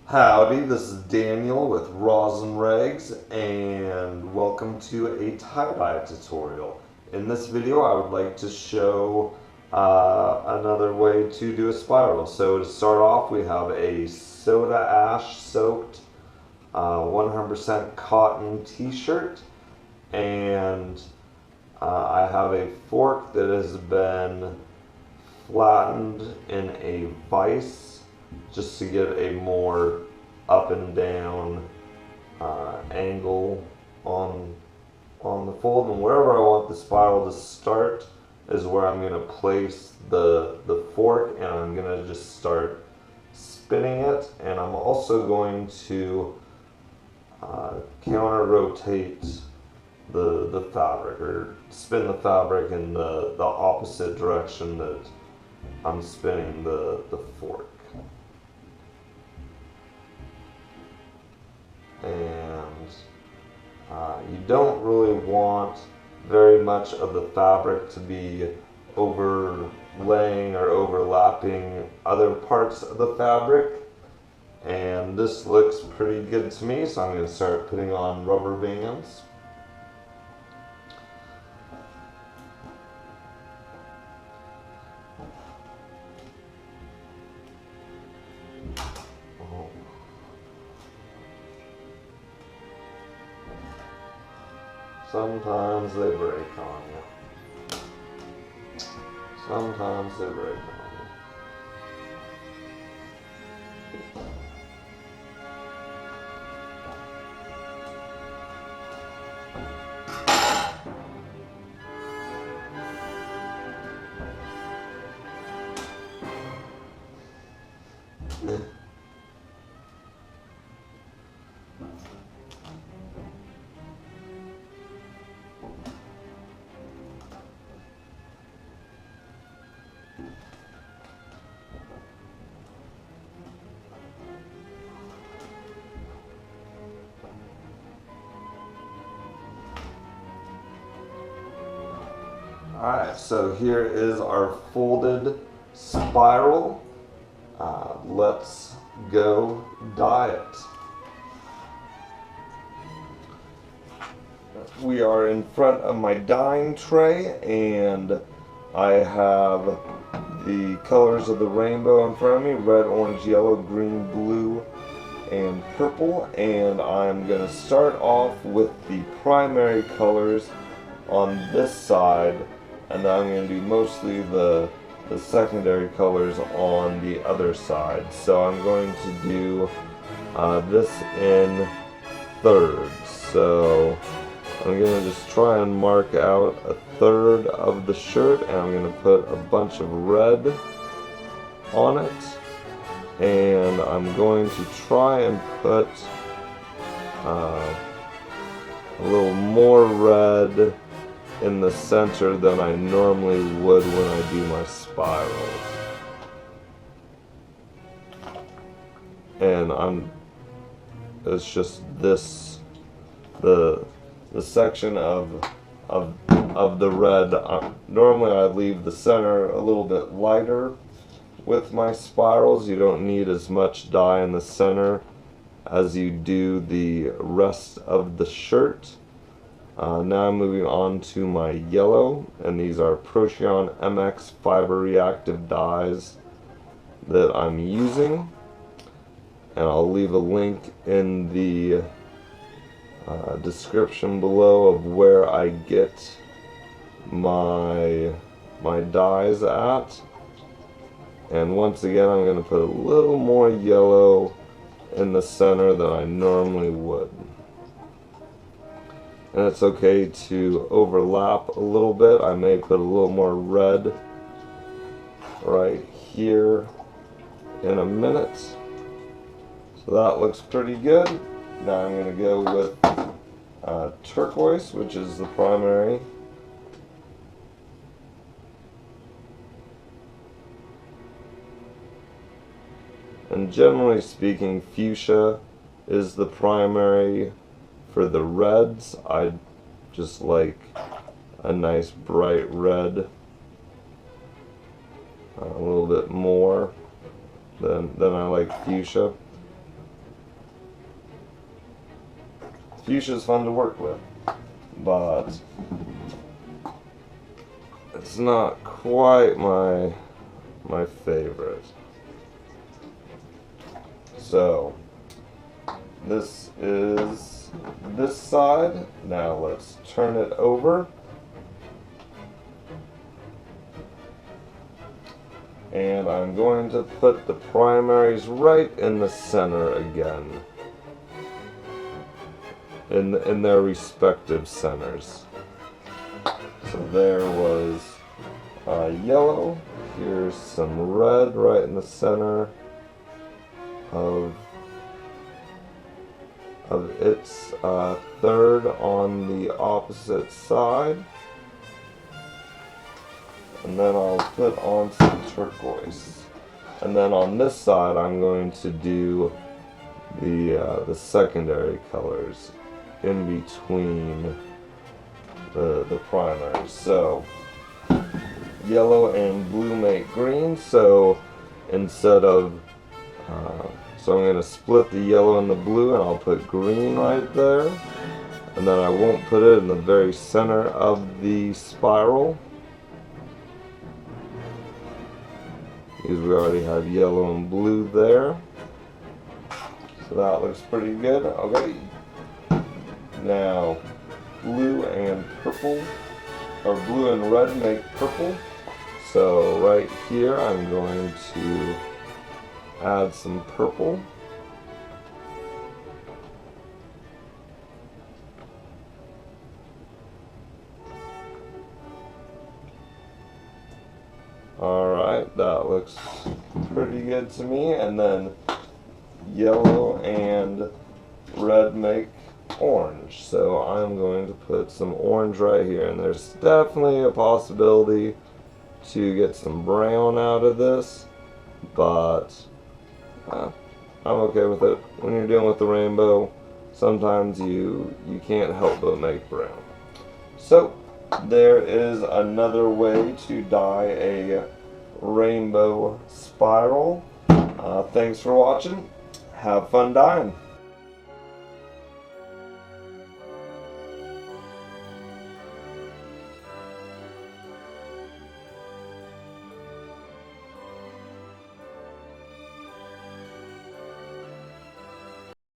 Howdy, this is Daniel with Roslyn Rags, and welcome to a tie-dye tutorial. In this video I would like to show another way to do a spiral. So to start off, we have a soda ash soaked 100% cotton t-shirt, and I have a fork that has been flattened in a vise just to get a more up and down angle on the fold, and wherever I want the spiral to start is where I'm going to place the fork, and I'm going to just start spinning it. And I'm also going to counter rotate the fabric, or spin the fabric in the opposite direction that I'm spinning the fork. And you don't really want very much of the fabric to be overlaying or overlapping other parts of the fabric. And this looks pretty good to me, so I'm going to start putting on rubber bands. Sometimes they break on you. Sometimes they break on you. Alright, so here is our folded spiral. Let's go dye it. We are in front of my dyeing tray, and I have the colors of the rainbow in front of me: red, orange, yellow, green, blue, and purple. And I'm going to start off with the primary colors on this side, and then I'm going to do mostly the secondary colors on the other side. So I'm going to do this in thirds. So I'm going to just try and mark out a third of the shirt, and I'm going to put a bunch of red on it. And I'm going to try and put a little more red in the center than I normally would when I do my spirals. And it's just this, the section of the red. Normally I leave the center a little bit lighter with my spirals. You don't need as much dye in the center as you do the rest of the shirt. Now I'm moving on to my yellow, and these are Procion Mx Fiber Reactive dyes that I'm using, and I'll leave a link in the description below of where I get my dyes at. And once again, I'm going to put a little more yellow in the center than I normally would. And it's okay to overlap a little bit. I may put a little more red right here in a minute. So that looks pretty good. Now I'm going to go with turquoise, which is the primary. And generally speaking, fuchsia is the primary. For the reds, I just like a nice bright red. a little bit more than I like fuchsia. Fuchsia is fun to work with, but it's not quite my favorite. So this is this side. Now let's turn it over. And I'm going to put the primaries right in the center again, in their respective centers. So there was yellow. Here's some red right in the center of its third on the opposite side. And then I'll put on some turquoise. And then on this side I'm going to do the secondary colors in between the primaries. So yellow and blue make green, so instead of so I'm going to split the yellow and the blue, and I'll put green right there, and then I won't put it in the very center of the spiral because we already have yellow and blue there. So that looks pretty good. Okay, now blue and purple, or blue and red make purple. So right here I'm going to add some purple. Alright, that looks pretty good to me. And then yellow and red make orange. So I'm going to put some orange right here. And there's definitely a possibility to get some brown out of this, but I'm okay with it. When you're dealing with the rainbow, sometimes you can't help but make brown. So there is another way to dye a rainbow spiral. Thanks for watching. Have fun dyeing.